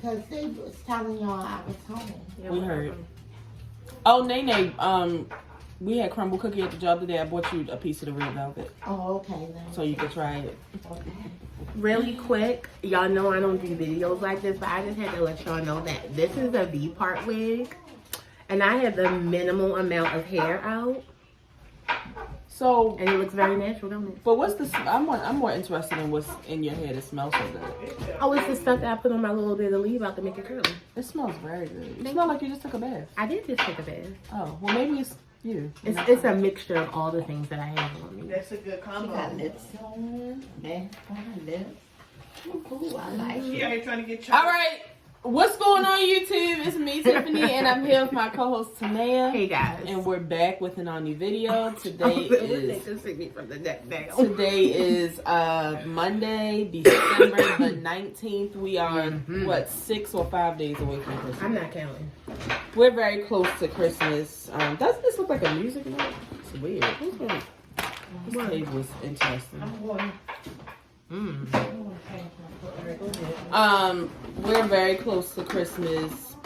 Because they was telling y'all I was home. Yeah, we heard. Oh, Nene, we had crumble cookie at the job today. I bought you a piece of the red velvet. Oh, okay then. So you can try it. Okay. Really quick, y'all know I don't do videos like this, but I just had to let y'all know that this is a V-part wig. And I have the minimal amount of hair out. So, and it looks very natural, don't it? But what's the? I'm more interested in what's in your hair that smells so good. Oh, it's the stuff that I put on my little bit of leave out to make it curly. It smells very good. It smells like you just took a bath. I did just take a bath. Oh, well maybe it's you. It's a mixture of all the things that I have on me. That's a good combo. She got lips on, back on lips. Ooh, I like it. Yeah, trying to get All right. What's going on YouTube? It's me, Tiffany, and I'm here with my co-host Tamar. Hey guys. And we're back with an new video. Today is Monday, December the 19th. We are what 6 or 5 days away from Christmas. I'm not counting. We're very close to Christmas. Doesn't this look like a music note? It's weird. This page was interesting. We're very close to Christmas.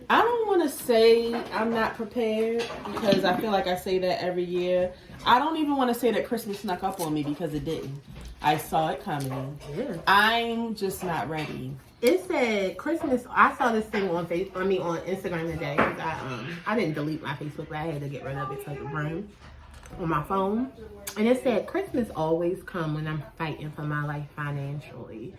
I don't want to say I'm not prepared because I feel like I say that every year. I don't even want to say that Christmas snuck up on me because it didn't. I saw it coming. Yeah. I'm just not ready. It said Christmas. I saw this thing on on Instagram today. I didn't delete my Facebook, but I had to get rid of it so it could run on my phone. And it said Christmas always come when I'm fighting for my life financially.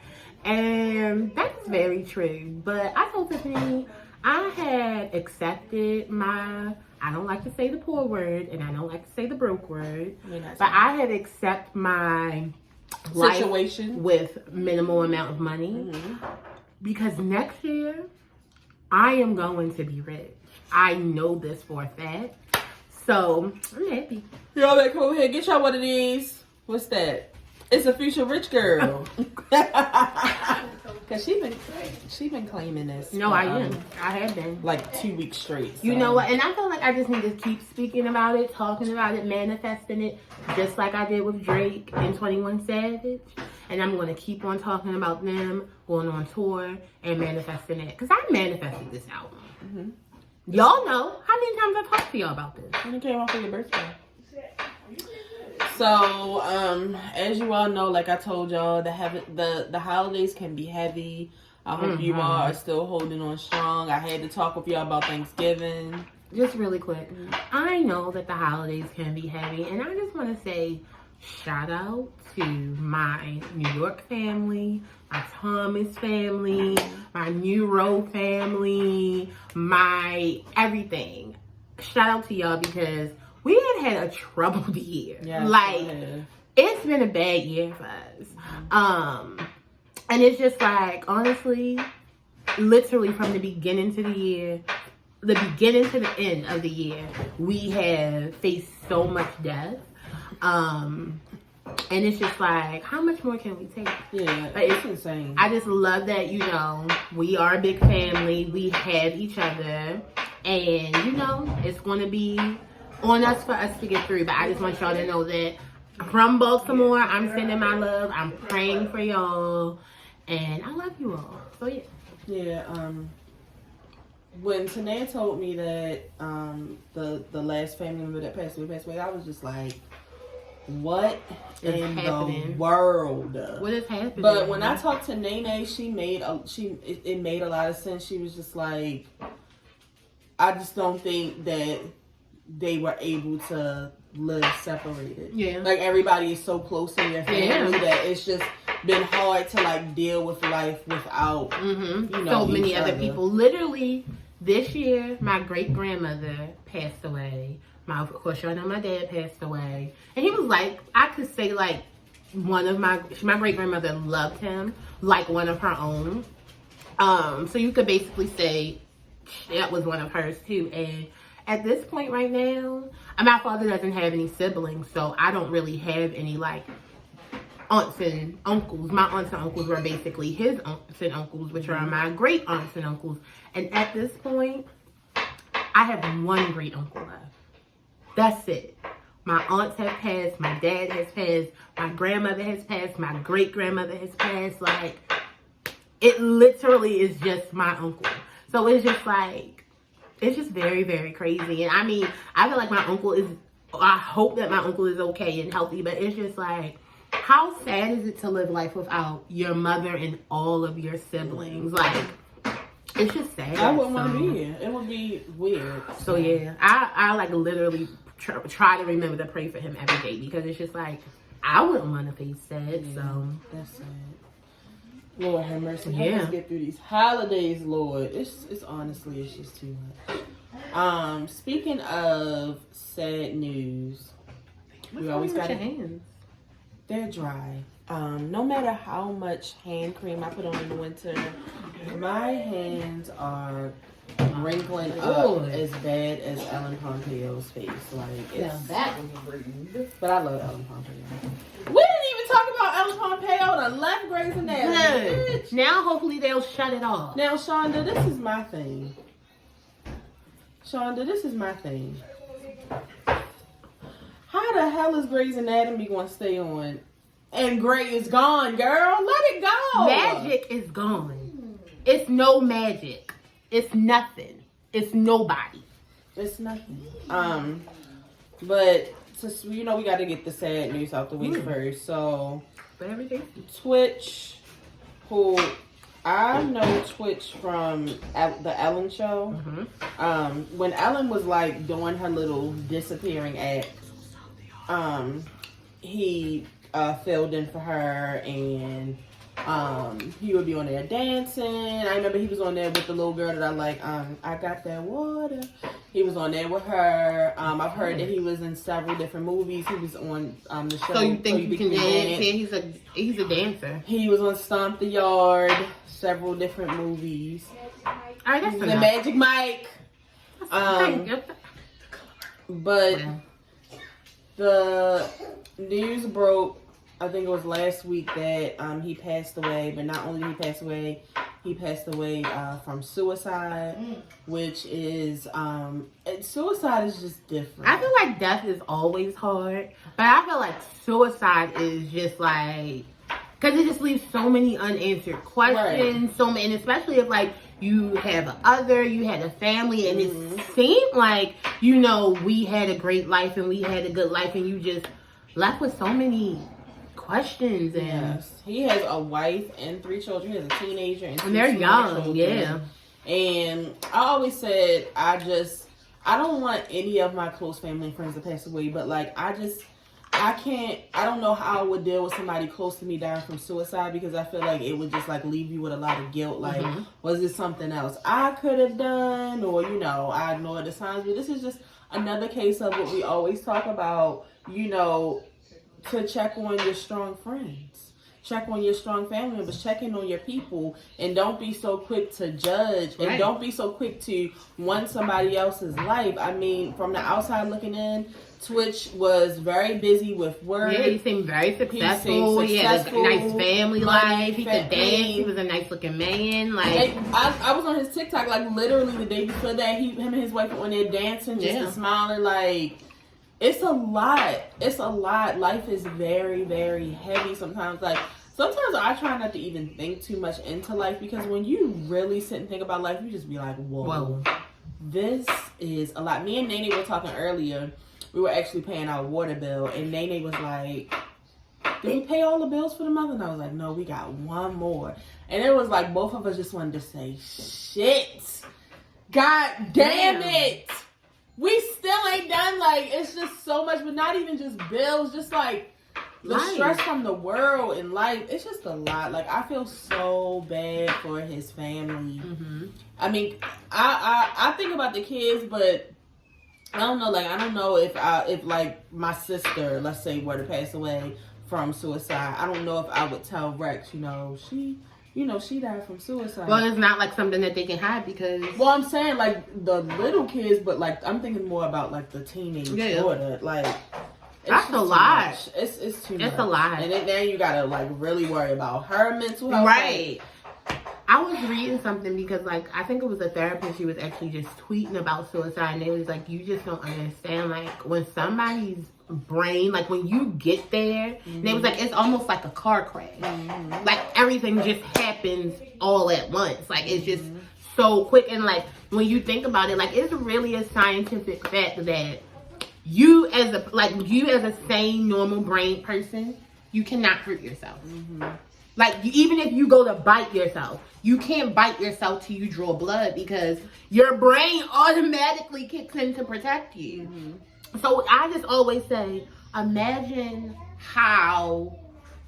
And that's very true. But I told Tiffany I had accepted my, I don't like to say the poor word and I don't like to say the broke word, but I had accepted my situation with minimal amount of money because next year I am going to be rich. I know this for a fact. So, I'm happy. Y'all better go ahead. Get y'all one of these. What's that? It's a future rich girl. Cause she been claiming this. No, I am. I have been. Like 2 weeks straight. So. You know what? And I feel like I just need to keep speaking about it, talking about it, manifesting it, just like I did with Drake and 21 Savage. And I'm going to keep on talking about them, going on tour, and manifesting it. Because I manifested this album. Y'all know how many times I talked to y'all about this. When it came out for your birthday. So, as you all know, like I told y'all, the holidays can be heavy. I hope you all are still holding on strong. I had to talk with y'all about Thanksgiving. Just really quick. I know that the holidays can be heavy, and I just want to say shout out to my New York family, my Thomas family, my New Road family, my everything. Shout out to y'all because we had a troubled year. Yeah, it's been a bad year for us. And it's just like, honestly, literally from the beginning to the year, the beginning to the end of the year, we have faced so much death. And it's just like, how much more can we take? Yeah, it's insane. I just love that, you know, we are a big family. We have each other. And, you know, it's going to be on us for us to get through. But I just want y'all to know that from Baltimore, I'm sending my love. I'm praying for y'all. And I love you all. So, yeah. Yeah, when Tanae told me that the last family member that passed away, I was just like, what in the world? What is happening? But when I talked to Nene, it made a lot of sense. She was just like, I just don't think that they were able to live separated. Yeah, like everybody is so close in your family that it's just been hard to like deal with life without you know, so many other people. Literally, this year my great grandmother passed away. Of course, y'all know my dad passed away. And he was like, I could say like one of my great-grandmother loved him like one of her own. So you could basically say that was one of hers too. And at this point right now, my father doesn't have any siblings, so I don't really have any like aunts and uncles. My aunts and uncles were basically his aunts and uncles, which are my great aunts and uncles. And at this point, I have one great uncle left. That's it. My aunts have passed. My dad has passed. My grandmother has passed. My great-grandmother has passed. Like, it literally is just my uncle. So it's just like, it's just very, very crazy. And I mean, I feel like my uncle is, I hope that my uncle is okay and healthy, but it's just like, how sad is it to live life without your mother and all of your siblings? Like, it's just sad. I wouldn't want to be here. It would be weird. So yeah, I like literally try to remember to pray for him every day, because it's just like, I wouldn't want to face that. Yeah, so that's sad. Lord have mercy. Help us get through these holidays, Lord. It's honestly, it's just too much. Speaking of sad news, we always got your hands. They're dry. No matter how much hand cream I put on in the winter, my hands are wrinkling up as bad as Ellen Pompeo's face. Like, it's, that was rude. but I love Ellen Pompeo. We didn't even talk about Ellen Pompeo. The left Grey's Anatomy. Now hopefully they'll shut it off. Now, Shonda, this is my thing. Shonda, this is my thing. How the hell is Grey's Anatomy going to stay on? And Grey is gone, girl. Let it go. Magic is gone. It's no magic. It's nothing. It's nobody. It's nothing. But we got to get the sad news out the way first. So, but everything. Twitch, who I know Twitch from the Ellen show. When Ellen was like doing her little disappearing act, he filled in for her, and he would be on there dancing. I remember he was on there with the little girl that I like. I got that water. He was on there with her. I've heard that he was in several different movies. He was on the show. So you think you can dance? Yeah, he's a dancer. He was on Stomp the Yard, several different movies. All right, that's the Magic Mike. But the news broke, I think it was last week, that he passed away. But not only did he passed away from suicide, which is suicide is just different. I feel like death is always hard, but I feel like suicide is just like, because it just leaves so many unanswered questions, so many, and especially if like you have you had a family, and it seemed like, we had a great life and we had a good life, and you just left with so many questions. And yes, he has a wife and 3 children. He has a teenager and they're young. children. Yeah. And I always said, I don't want any of my close family and friends to pass away, but like I don't know how I would deal with somebody close to me dying from suicide, because I feel like it would just like leave you with a lot of guilt. Like, was it something else I could have done, or I ignored the signs? But this is just another case of what we always talk about, to check on your strong friends, check on your strong family members, check in on your people, and don't be so quick to judge, and don't be so quick to want somebody else's life. I mean, from the outside looking in, Twitch was very busy with work. Yeah, he seemed very successful. He had a nice family life. He could dance. He was a nice looking man. Like, I was on his TikTok like literally the day before that. Him and his wife were on there dancing, just smiling. Like, it's a lot. It's a lot. Life is very, very heavy sometimes. Like, sometimes I try not to even think too much into life, because when you really sit and think about life, you just be like, whoa. This is a lot. Me and Nene were talking earlier. We were actually paying our water bill, and Nene was like, did we pay all the bills for the month? And I was like, no, we got one more. And it was like both of us just wanted to say, shit. God damn it. We still ain't done. Like, it's just so much, but not even just bills, just like the stress from the world and life. It's just a lot. Like, I feel so bad for his family. I mean, I think about the kids, but I don't know. Like, I don't know if like my sister, let's say, were to pass away from suicide, I don't know if I would tell Rex, she died from suicide. Well, it's not like something that they can hide, because... Well, I'm saying like the little kids, but like I'm thinking more about like the teenage daughter. Like, that's a lot. It's too much. It's a lot. And then you gotta like really worry about her mental health. Right. I was reading something, because like I think it was a therapist. She was actually just tweeting about suicide, and it was like, you just don't understand. Like, when somebody's brain, like when you get there, and it was like, it's almost like a car crash. Like everything just happens all at once. Like it's just so quick. And like when you think about it, like it's really a scientific fact that you as a sane, normal brain person, you cannot hurt yourself. Like even if you go to bite yourself, you can't bite yourself till you draw blood because your brain automatically kicks in to protect you. So I just always say, imagine how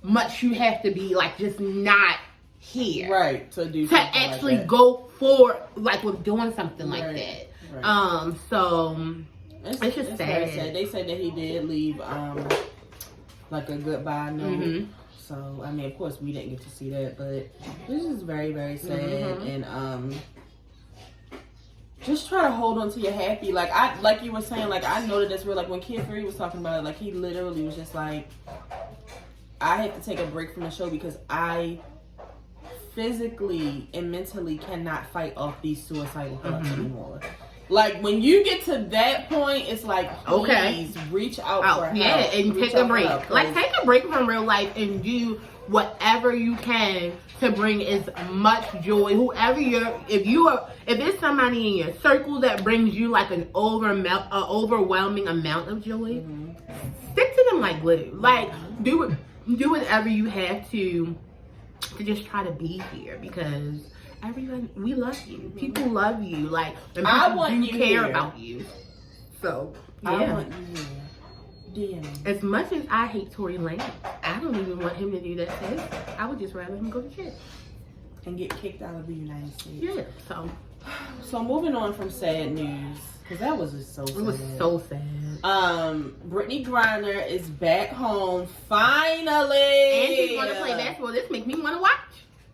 much you have to be like just not here, right? To actually like go for like with doing something like that. Right. So it's just sad. They said that he did leave like a goodbye note. So I mean, of course, we didn't get to see that, but this is very, very sad. And just try to hold on to your happy. Like you were saying, like I know that that's real. Like when Kid Fury was talking about it, like he literally was just like, I have to take a break from the show because I physically and mentally cannot fight off these suicidal thoughts anymore. Like when you get to that point, it's like, please reach out for help. Yeah, and take a break. Like take a break from real life and do whatever you can to bring as much joy. If there's somebody in your circle that brings you like an overwhelming amount of joy, stick to them like glue. Like do whatever you have to just try to be here because everyone, we love you. People love you. Like, and people care about you. So, yeah. I want you here. As much as I hate Tory Lanez, I don't even want him to do that to us. I would just rather him go to jail. And get kicked out of the United States. Yeah, So moving on from sad news, because that was just so sad. It was so sad. Brittany Griner is back home, finally! And she's going to play basketball. This makes me want to watch.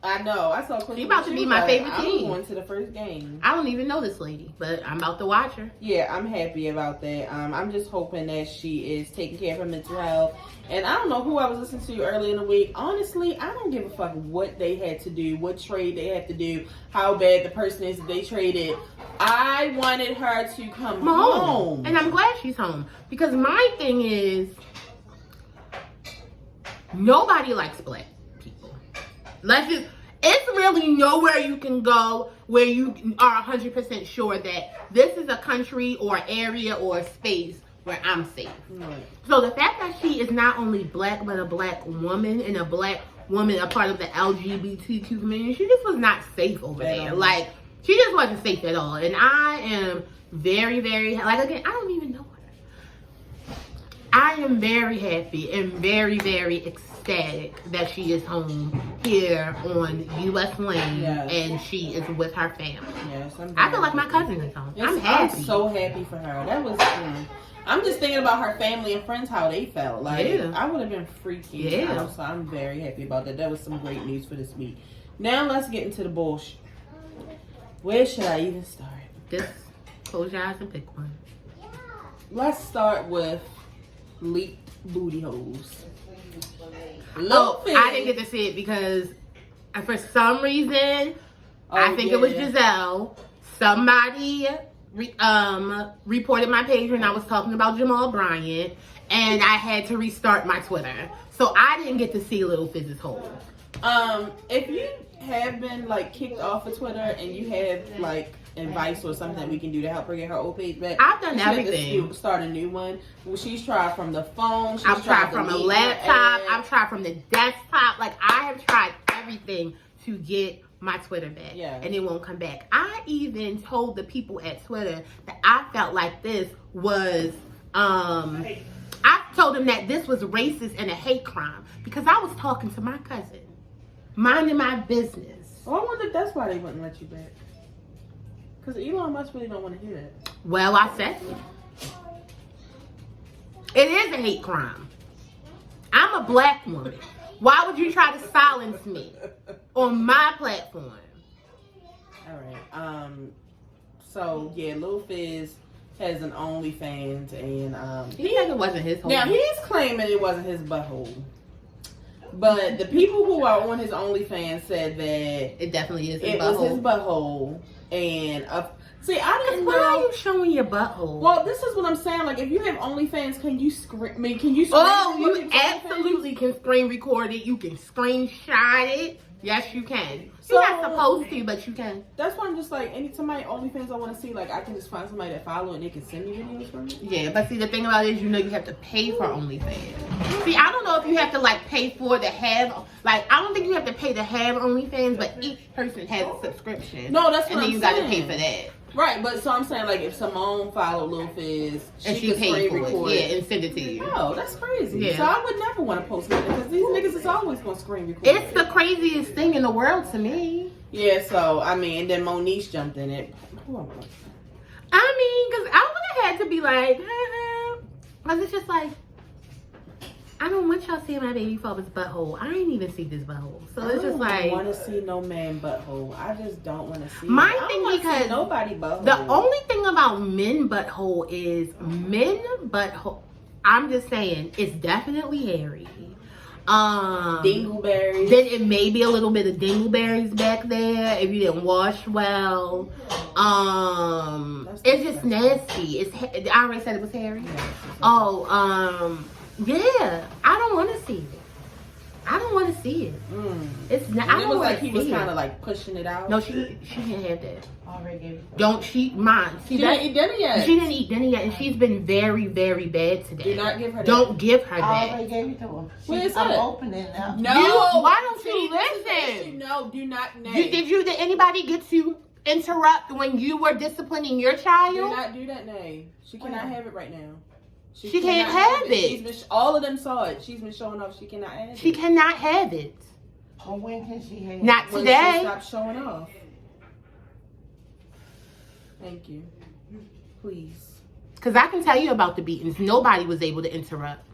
I know. I saw. She's about to be my favorite team. I'm going to the first game. I don't even know this lady, but I'm about to watch her. Yeah, I'm happy about that. I'm just hoping that she is taking care of her mental health. And I don't know who I was listening to earlier in the week. Honestly, I don't give a fuck what they had to do, what trade they had to do, how bad the person is that they traded. I wanted her to come home. And I'm glad she's home. Because my thing is, nobody likes black people. It's really nowhere you can go where you are 100% sure that this is a country or area or a space where I'm safe. So the fact that she is not only black, but a black woman, and a black woman, a part of the LGBTQ community, she just was not safe over there. Like, she just wasn't safe at all. And I am very, very, like, again, I don't even know her. I am very happy and very, very ecstatic that she is home here on U.S. land and she is with her family. Yes, I feel like my cousin is home. Yes, I'm happy. I'm so happy for her. That was, I'm just thinking about her family and friends, how they felt. Like, I would have been freaking out. So I'm very happy about that. That was some great news for this week. Now let's get into the bullshit. Where should I even start? Just close your eyes and pick one. Let's start with leaked booty holes. I didn't get to see it because for some reason, I think it was Giselle. Somebody reported my page when I was talking about Jamal Bryant, and I had to restart my Twitter. So I didn't get to see Little Fizz's hole. If you have been like kicked off of Twitter and you have like advice or something that we can do to help her get her old page back, I've done everything. Start a new one. Well, she's tried from the phone. I've tried from a laptop. I've tried from the desktop. Like, I have tried everything to get my Twitter back, and it won't come back. I even told the people at Twitter that I felt like this was I told them that this was racist and a hate crime because I was talking to my cousin, minding my business. Well, I wonder if that's why they wouldn't let you back. Because Elon Musk really don't want to hear that. Well, I said it is a hate crime. I'm a black woman. Why would you try to silence me on my platform? All right. So yeah, Lil Fizz has an OnlyFans, and he said it wasn't his hole. Now he's claiming it wasn't his butthole, but the people who are on his OnlyFans said that it definitely is. It was his butthole, and See, I didn't know. Why are you showing your butthole? Well, this is what I'm saying. Like, if you have OnlyFans, can you screen? I mean, can you? Oh, you absolutely can screen record it. You can screenshot it. Yes, you can. You're not supposed to, but you can. That's why I'm just like, anytime my OnlyFans I want to see, like, I can just find somebody that follow and they can send me videos from it. Yeah, but see, the thing about it is, you know, you have to pay for OnlyFans. See, I don't know if you have to, like, pay for to have, like, I don't think you have to pay to have OnlyFans, but each person has a subscription. No, that's what and then you got to pay for that. Right, but so I'm saying, like, if Simone followed Lil Fizz, she paid for it, yeah, and send it to you. Oh, that's crazy. Yeah. So I would never want to post nothing because these niggas is always gonna screen record. It's the craziest thing in the world to me. Yeah, so I mean, and then Monique jumped in it. I mean, because I would have had to be like, because it's just like, I don't want y'all seeing my baby father's butthole. I ain't even see this butthole. So it's just like, I don't want to see no man butthole. I just don't want to see. My it. thing because nobody butthole. The only thing about men butthole is men butthole. I'm just saying it's definitely hairy. Dingleberries. Then it may be a little bit of dingleberries back there if you didn't wash well. It's just nasty. I already said it was hairy. Yeah, I don't want to see it. I don't want to see it. It's not. I don't was want like to he see was it. kind of like pushing it out. No, she didn't have that. Already gave it. Don't she? Mine. See, She didn't eat dinner yet. She didn't eat dinner yet, and she's been very, very bad today. Do not give her that. Don't give her I that. already gave it to her. Where is I'm it? opening now. No. Why don't See, you this is the listen? issue. No, do not nay. Did anybody get to interrupt when you were disciplining your child? Do not do that, nay. She cannot have it right now. She cannot can't have it. She's been, all of them saw it. She's been showing off. She cannot have it. She cannot have it. Well, when can she have it? Not When today. she stops showing off. Thank you. Please. Because I can tell you about the beatings. Nobody was able to interrupt.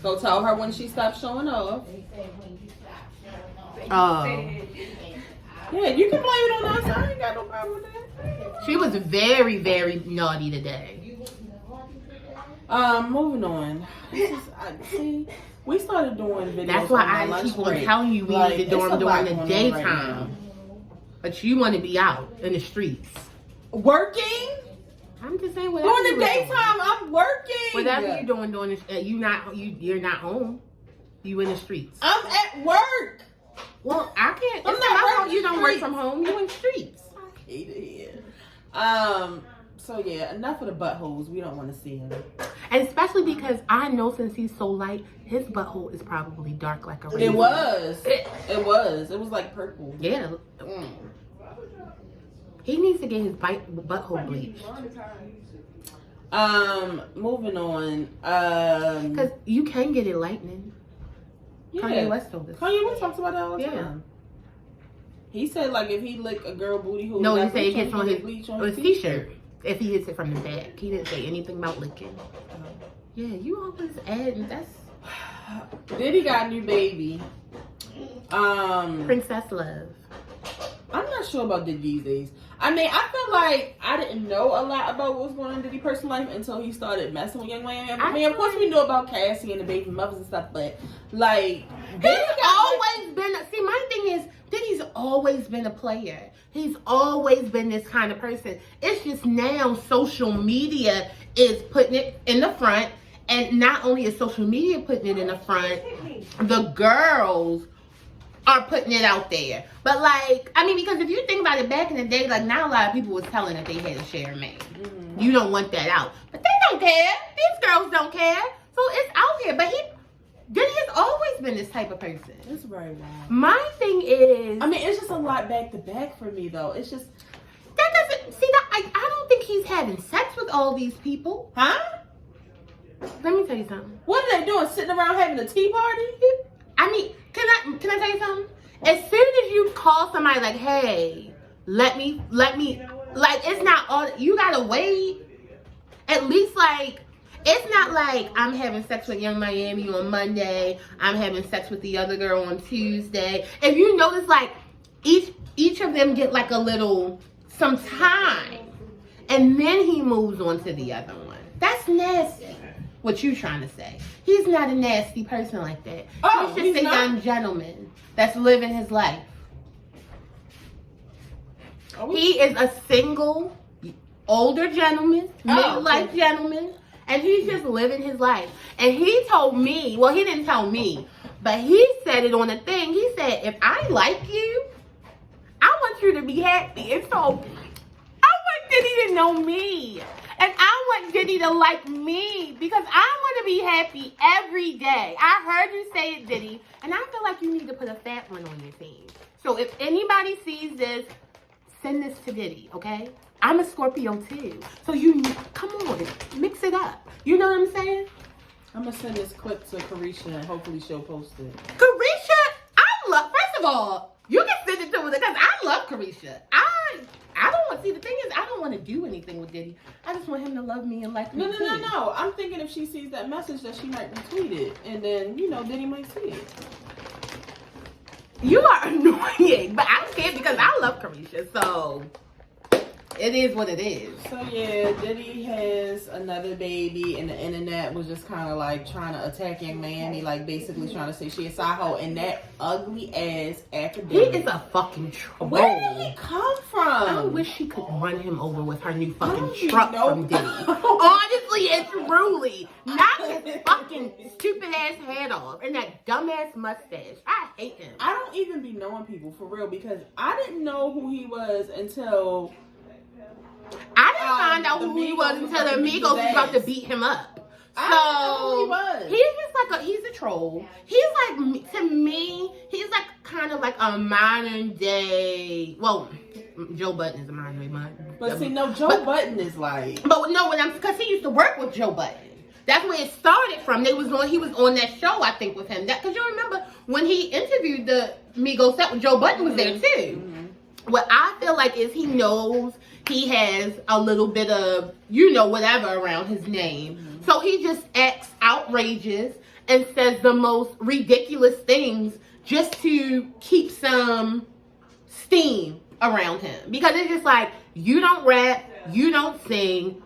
Go tell her when she stops showing off. Oh. Yeah, you can blame it on us. I ain't got no problem with that. She was very, very naughty today. Moving on. See, we started doing videos. That's why on my I lunch keep on break. telling you we Like, need to do it's them a lot during the going on right daytime. But you want to be out in the streets. now. Working? I'm just saying whatever. During the you doing. daytime, I'm working. Whatever you're doing during the, you're not home. You in the streets. I'm at work. Well, I can't. I'm It's not not working home. You don't work streets. from home. You in the streets. I hate it here. So yeah, enough of the buttholes. We don't want to see him. And especially because I know since he's so light, his butthole is probably dark like a razor. It was. It was. It was like purple. Yeah. He needs to get his butthole bleached. Moving on. Because you can get it lightening. Yeah. Kanye West told us. Kanye West talks about that all the Yeah. time. He said like if he lick a girl booty hole, No, he got said it bleach gets on he bleach his t-shirt. If he hits it from the back. He didn't say anything about licking. Yeah, you always add, that's... Diddy got a new baby. Princess Love. I'm not sure about Diddy these days. I mean, I feel like I didn't know a lot about what was going on in Diddy's personal life until he started messing with Young Miami. I mean, of course we know about Cassie and the baby mothers and stuff, but like... He's always been... See, my thing is, Diddy's always been a player. He's always been this kind of person. It's just now social media is putting it in the front. And not only is social media putting it in the front, the girls are putting it out there. But like, I mean, because if you think about it back in the day, like not a lot of people was telling that they had to share a man. Mm-hmm. You don't want that out. But they don't care. These girls don't care. So it's out here. But Diddy has always been this type of person. It's very wild. My thing is... I mean, it's just a lot back to back for me, though. It's just... That doesn't... See, that I don't think he's having sex with all these people. Huh? Let me tell you something. What are they doing? Sitting around having a tea party? I mean, can I tell you something? As soon as you call somebody like, hey, let me, like, it's not all... You gotta wait. At least, like... It's not like I'm having sex with Young Miami on Monday. I'm having sex with the other girl on Tuesday. If you notice, like, each of them get, like, some time. And then he moves on to the other one. That's nasty. What you trying to say. He's not a nasty person like that. Oh, he's just a young gentleman that's living his life. He is a single, older gentleman, midlife gentleman, and he's just living his life. And he told me, well, he didn't tell me, but he said it on a thing. He said, if I like you, I want you to be happy. And so I want Diddy to know me. And I want Diddy to like me because I want to be happy every day. I heard you say it, Diddy, and I feel like you need to put a fat one on your team. So if anybody sees this, send this to Diddy, okay? I'm a Scorpio too. So come on, mix it up. You know what I'm saying? I'm going to send this clip to Carisha and hopefully she'll post it. Carisha, first of all, you can send it to her because I love Carisha. I don't want, see, the thing is, I don't want to do anything with Diddy. I just want him to love me and like me too. No. I'm thinking if she sees that message that she might retweet it. And then, Diddy might see it. You are annoying, but I don't care because I love Carisha, so it is what it is. So yeah, Diddy has another baby, and the internet was just kind of like trying to attack young Miami, like basically trying to say she a side hoe, and that ugly ass academic. He is a fucking troll. Where did he come from? I wish she could run him over with her new fucking truck from Diddy. Honestly and truly, knock his fucking stupid ass head off and that dumb ass mustache. I hate him. I don't even be knowing people for real because I didn't know who he was until. I didn't find out who he was until the Amigos was about to beat him up. So I didn't know who he was. He's just like he's a troll. He's like, to me, he's like kind of like a modern day. Well, Joe Budden is a modern day man. But see, no, Joe Budden is like. But no, because he used to work with Joe Budden. That's where it started from. He was on that show, I think, with him. Because you remember when he interviewed the Migos set, Joe Budden was there too. Mm-hmm. What I feel like is he knows he has a little bit of, whatever around his name. Mm-hmm. So he just acts outrageous and says the most ridiculous things just to keep some steam around him. Because it's just like, you don't rap, you don't sing,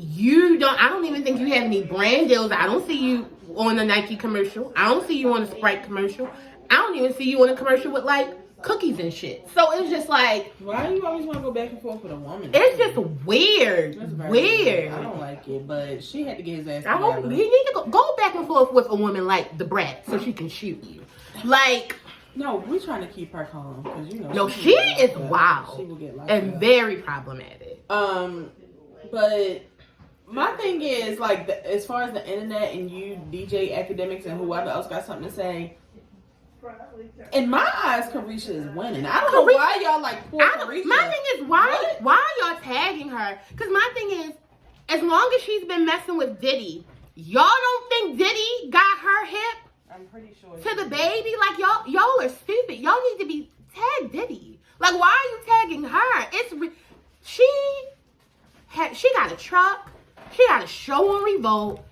I don't even think you have any brand deals. I don't see you on a Nike commercial. I don't see you on a Sprite commercial. I don't even see you on a commercial with like cookies and shit. So it's just like, why do you always want to go back and forth with a woman? It's just weird. Weird. I don't like it, but she had to get his ass I hope he need to go back and forth with a woman like the Brat so she can shoot you. Like, no, we're trying to keep her calm because no, she is wild. She will get locked and up. Very problematic. But my thing is like, as far as the internet and you DJ academics and whoever else got something to say. In my eyes, Carisha is winning. I don't know why y'all like poor Carisha. My thing is, why are y'all tagging her? Because my thing is, as long as she's been messing with Diddy, y'all don't think Diddy got her hip? I'm pretty sure. To the baby? Like, y'all are stupid. Y'all need to be tag Diddy. Like, why are you tagging her? She got a truck. She got a show on Revolt.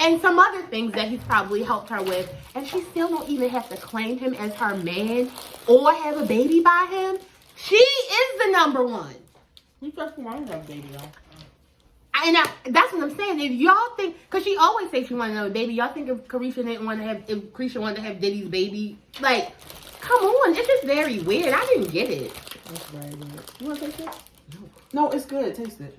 And some other things that he's probably helped her with. And she still don't even have to claim him as her man or have a baby by him. She is the number one. You just want to have a baby, though. And that's what I'm saying. If y'all think, because she always says she wanted another baby, y'all think if Carisha wanted to have Diddy's baby, like, come on. It's just very weird. I didn't get it. That's very weird. You want to taste it? No, it's good. Taste it.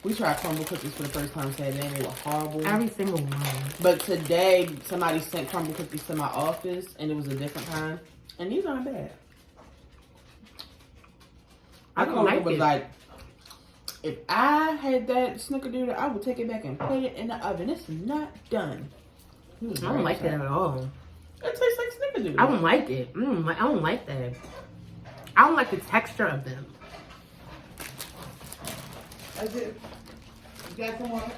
We tried crumble cookies for the first time today, and they were horrible. Every single one. But today, somebody sent crumble cookies to my office, and it was a different kind. And these aren't bad. I was like, if I had that snickerdoodle, I would take it back and put it in the oven. It's not done. I don't like that at all. It tastes like snickerdoodle. I don't like it. I don't like that. I don't like the texture of them. That's it. You got some more?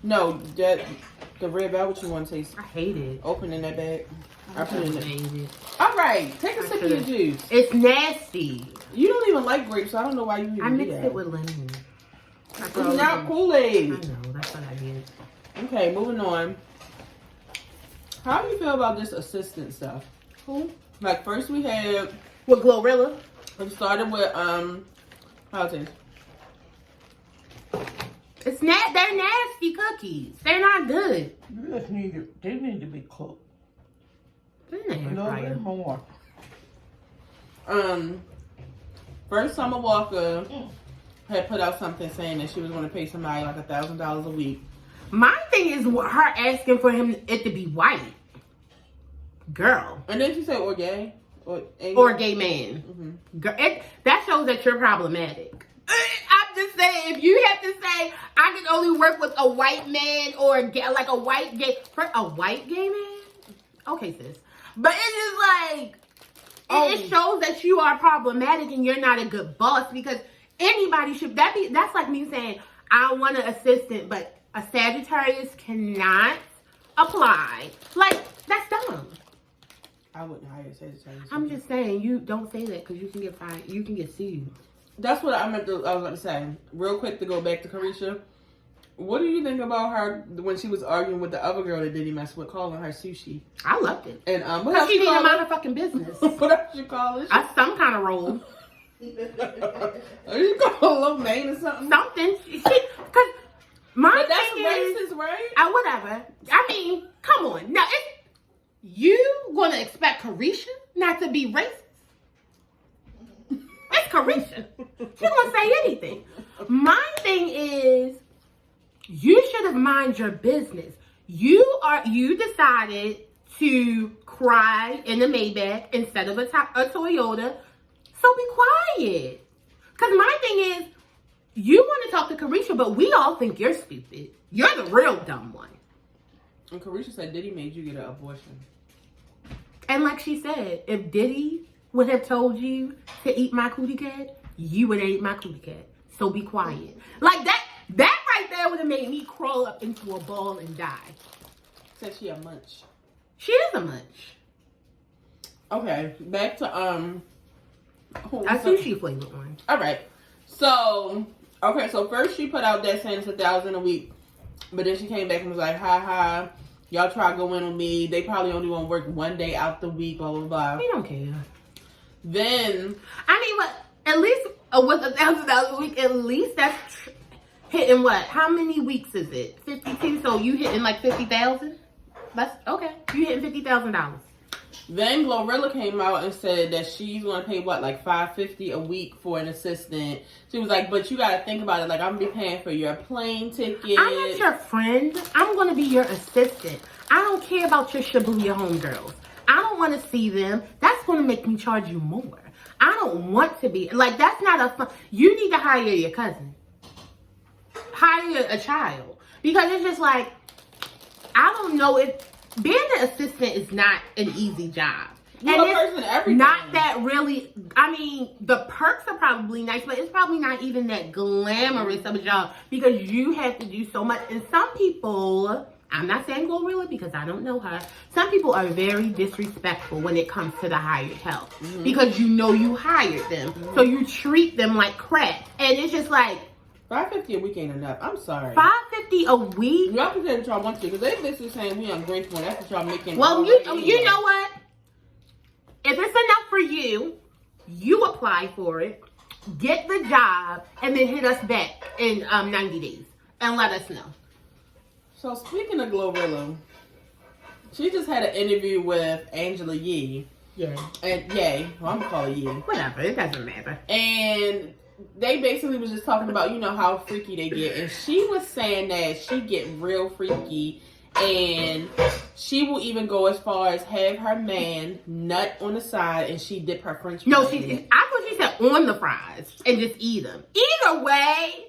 No, the red velvet you want to taste. I hate it. Open in that bag. I put it in it. All right, take a sip of your juice. It's nasty. You don't even like grapes, so I don't know why you even I mixed do that. it with lemon. It's not Kool-Aid. I know, that's what I did. Okay, moving on. How do you feel about this assistant stuff? Who? Like, first we had... With Glorilla? It started with, how it taste? They're nasty cookies. They're not good. They need to be cooked. They're not A little bit more. First, Summer Walker had put out something saying that she was going to pay somebody like $1,000 a week. My thing is her asking for it to be white. Girl. And then she said, or gay. Or gay man. Mm-hmm. Girl, that shows that you're problematic. I'm just saying, if you have to say, I can only work with a white man or like a white gay man? Okay, sis. But it's just like, it shows that you are problematic and you're not a good boss, because anybody should, that's like me saying, I want an assistant, but a Sagittarius cannot apply. Like, that's dumb. I wouldn't hire a Sagittarius. I'm just saying, you don't say that because you can get fired. You can get sued. That's what I was about to say. Real quick to go back to Carisha. What do you think about her when she was arguing with the other girl that Diddy messed with, calling her sushi? I loved it. And what because else she didn't mind her it? fucking business. What else you call it? Some kind of role. Are you call a little name or something? Something. Because my but that's thing racist, is, right? Whatever. I mean, come on. Now, you gonna expect Carisha not to be racist? It's Carisha. She gonna say anything. My thing is, you should have mind your business. You decided to cry in the Maybach instead of a Toyota. So be quiet. Because my thing is, you want to talk to Carisha, but we all think you're stupid. You're the real dumb one. And Carisha said Diddy made you get an abortion. And like she said, if Diddy would have told you to eat my cootie cat, you would have ate my cootie cat. So be quiet. Like that right there would have made me crawl up into a ball and die. Said she a munch. She is a munch. Okay, back to a sushi flavored one. All right. So first she put out that saying it's $1,000 a week, but then she came back and was like, ha ha, y'all try to go in on me. They probably only want to work one day out the week, blah, blah, blah. We don't care. Then. I mean, what? At least with $1,000 a week, at least that's hitting what? How many weeks is it? 52? So you hitting like 50,000? That's okay. You hitting $50,000. Then Glorilla came out and said that she's going to pay, what, like $550 a week for an assistant. She was like, but you got to think about it. Like, I'm going to be paying for your plane ticket. I'm not your friend. I'm going to be your assistant. I don't care about your Shibuya homegirls. I don't want to see them. That's going to make me charge you more. I don't want to be. Like, that's not a fun. You need to hire your cousin. Hire a child. Because it's just like, I don't know if being an assistant is not an easy job. You're a person, everything. Not that really, I mean, the perks are probably nice, but it's probably not even that glamorous of a job because you have to do so much. And some people, I'm not saying Glorilla because I don't know her. Some people are very disrespectful when it comes to the hired help because you know you hired them. So you treat them like crap. And it's just like, $550 a week ain't enough. I'm sorry. $550 a week? Y'all can say what y'all want to because they basically saying we ungrateful. That's what y'all making. Well, you know what? If it's enough for you, you apply for it, get the job, and then hit us back in 90 days and let us know. So speaking of Glorilla, she just had an interview with Angela Yee. Yeah. And Yay. Well, I'm gonna call her Yee. Whatever. It doesn't matter. And they basically was just talking about, you know, how freaky they get. And she was saying that she get real freaky. And she will even go as far as have her man nut on the side and she dip her French fries. No, I thought she said on the fries and just eat them. Either way,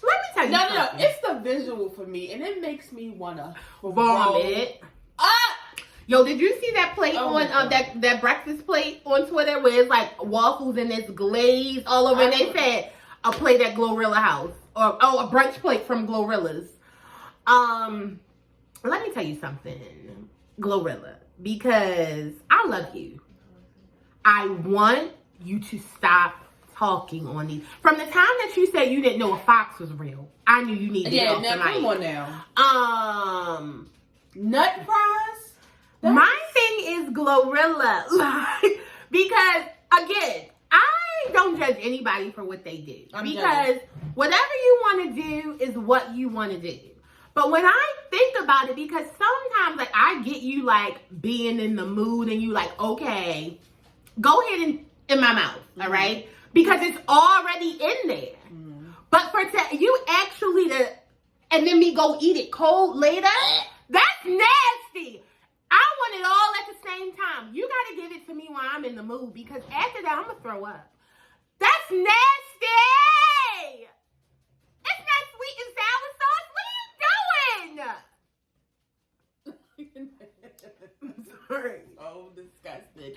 let me tell you something. No. It's the visual for me. And it makes me want to vomit. Yo, did you see that plate on that breakfast plate on Twitter where it's like waffles and it's glaze all over? And they said a plate at Glorilla House or a brunch plate from Glorilla's. Let me tell you something, Glorilla, because I love you. I want you to stop talking on these. From the time that you said you didn't know a fox was real, I knew you needed to get off the mic. Come on now. Nut fries? My thing is Glorilla. Because, again, I don't judge anybody for what they do. Because whatever you want to do is what you want to do. But when I think about it, because sometimes, like, I get you, like, being in the mood and you like, okay, go ahead and in my mouth, all right? because it's already in there. But for you actually and then me go eat it cold later, that's nasty. I want it all at the same time. You gotta give it to me when I'm in the mood, because after that I'm gonna throw up. That's nasty. It's not sweet and sour sauce. What are you doing? Sorry. Oh, disgusting.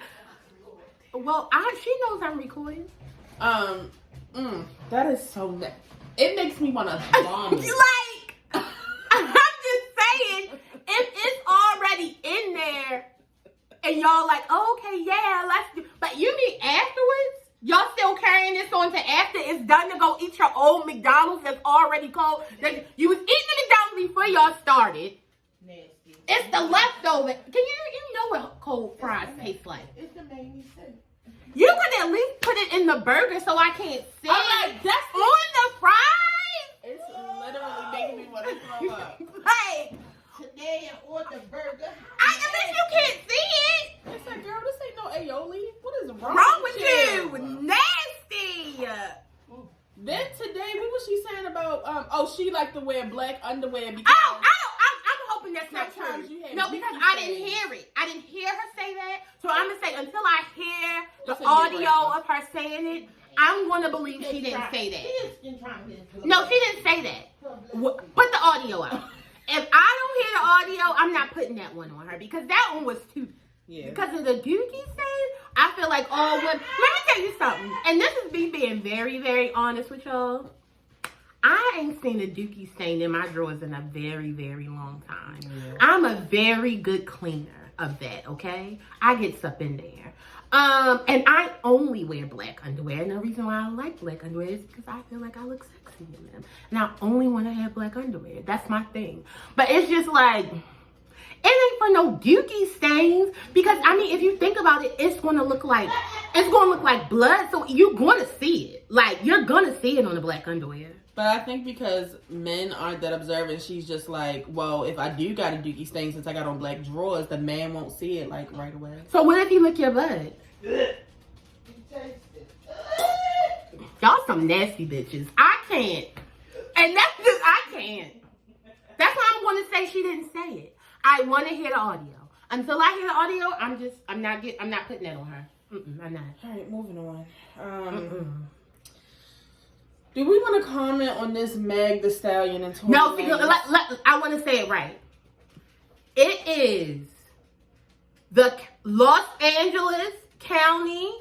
Well, she knows I'm recording. That is so it makes me want to vomit. Like, I'm just saying, if it's already in there, and y'all like, oh, okay, yeah, let's do. But you mean afterwards? Y'all still carrying this on to after it's done to go eat your old McDonald's that's already cold? You was eating the McDonald's before y'all started. Nasty. It's the leftover. You know what cold fries taste like? It's the made me sick. You could at least put it in the burger so I can't see it. That's on the fries. It's literally making me want to throw up. Like, Today I ordered burger. I bet you can't see it. It's like, girl, this ain't no aioli. What is Wrong with you? Nasty. Then today, what was she saying about? She liked to wear black underwear because. I'm hoping that's not true. No, because I didn't hear it. I didn't hear her say that. So I'm gonna say until I hear the audio of her saying it, I'm gonna believe she didn't say that. No, she didn't say that. Put the audio out. If I don't hear the audio, I'm not putting that one on her, because that one was too. Yeah. Because of the dookie stain, I feel like all women. Let me tell you something, and this is me being very, very honest with y'all. I ain't seen a dookie stain in my drawers in a very, very long time. Yeah. I'm a very good cleaner of that, okay? I get stuff in there. And I only wear black underwear. And the reason why I like black underwear is because I feel like I look sexy in them. And I only want to have black underwear. That's my thing. But it's just like, it ain't for no dookie stains. Because, I mean, if you think about it, it's going to look like blood. So you're going to see it. Like, you're going to see it on the black underwear. But I think because men aren't that observant, she's just like, well, if I do got a dookie stain since I got on black drawers, the man won't see it like right away. So what if he lick your butt? Y'all some nasty bitches. I can't. And that's just, I can't. That's why I'm going to say she didn't say it. I want to hear the audio. Until I hear the audio, I'm not putting that on her. I'm not. All right, moving on. Do we want to comment on this Meg Thee Stallion and Tory No, Lanez? I want to say it right. It is the Los Angeles County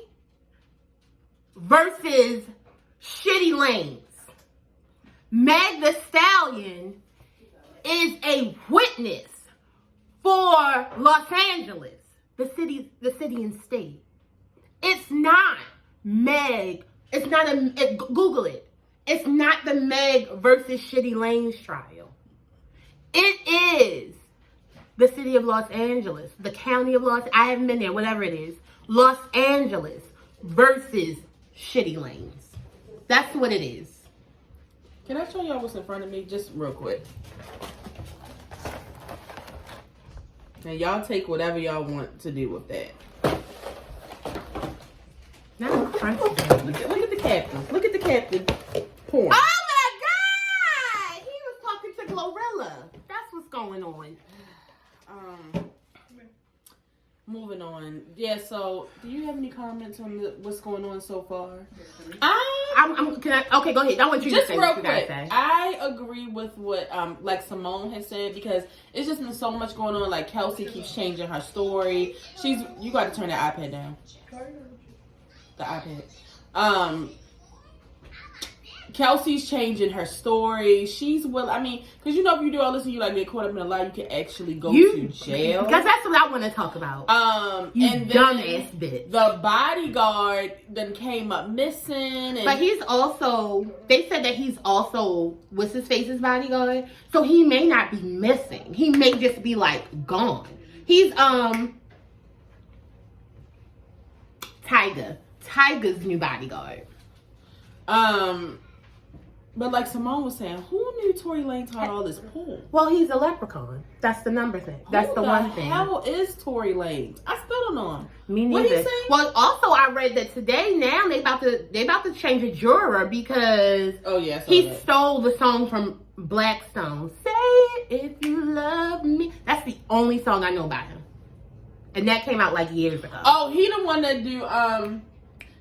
versus Shitty Lanes. Meg Thee Stallion is a witness for Los Angeles, the city and state. It's not Meg. It's not Google it. It's not the Meg versus Shitty Lanes trial. It is the city of Los Angeles, the county of I haven't been there, whatever it is. Los Angeles versus Shitty Lanes. That's what it is. Can I show y'all what's in front of me just real quick? And y'all take whatever y'all want to do with that. Now I'm crunchy. Look at the captain. Look at the captain. Porn. Oh my God! He was talking to Glorilla. That's what's going on. Moving on. Yeah, so do you have any comments on what's going on so far? Okay, go ahead. I want you just to say real what you quick. gotta say. I agree with what like Simone has said, because it's just been so much going on. Like Kelsey keeps changing her story. You got to turn the iPad down. The iPad. Kelsey's changing her story. She's because you know, if you do all this and you like get caught up in a lie, you can actually go to jail. Because that's what I want to talk about. You and dumbass bitch. The bodyguard then came up missing. But they said that he's also, what's his face's bodyguard? So he may not be missing. He may just be like gone. He's Tyga's new bodyguard. But like Simone was saying, who knew Tory Lanez taught all this porn? Well, he's a leprechaun. That's the number thing. That's the one thing. How is Tory Lanez? I still don't know him. Me neither. What he saying? Well, also I read that today now they about to change a juror because he stole the song from Blackstone. Say it if you love me. That's the only song I know about him, and that came out like years ago. Oh, he the one that do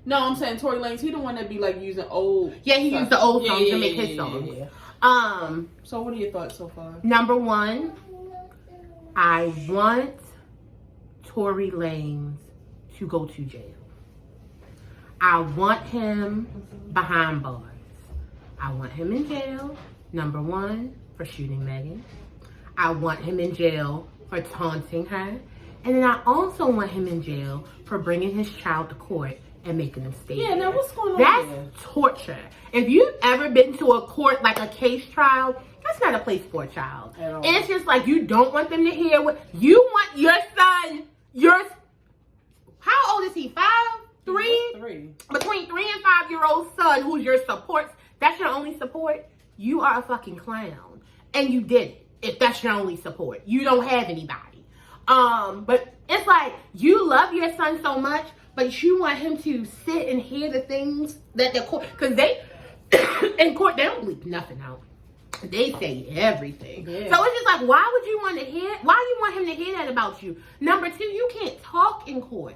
No, I'm saying Tory Lanez. He the one that be like using old. Yeah, he used the old songs to make his songs. Yeah. So what are your thoughts so far? Number one, I want Tory Lanez to go to jail. I want him behind bars. I want him in jail, number one, for shooting Megan. I want him in jail for taunting her. And then I also want him in jail for bringing his child to court and making them stay. Yeah, now what's going on That's there? torture. If you've ever been to a court, like a case trial, that's not a place for a child. It's just like you don't want them to hear what you want your son, how old is he? 5? 3? 3. Between 3 and 5-year-old son who's your support, that's your only support, you are a fucking clown. And you did it. If that's your only support. You don't have anybody. But it's like you love your son so much, but you want him to sit and hear the things that the court, because they, in court, they don't bleep nothing out. They say everything. Yeah. So it's just like, why would you want to hear, why you want him to hear that about you? Number two, you can't talk in court.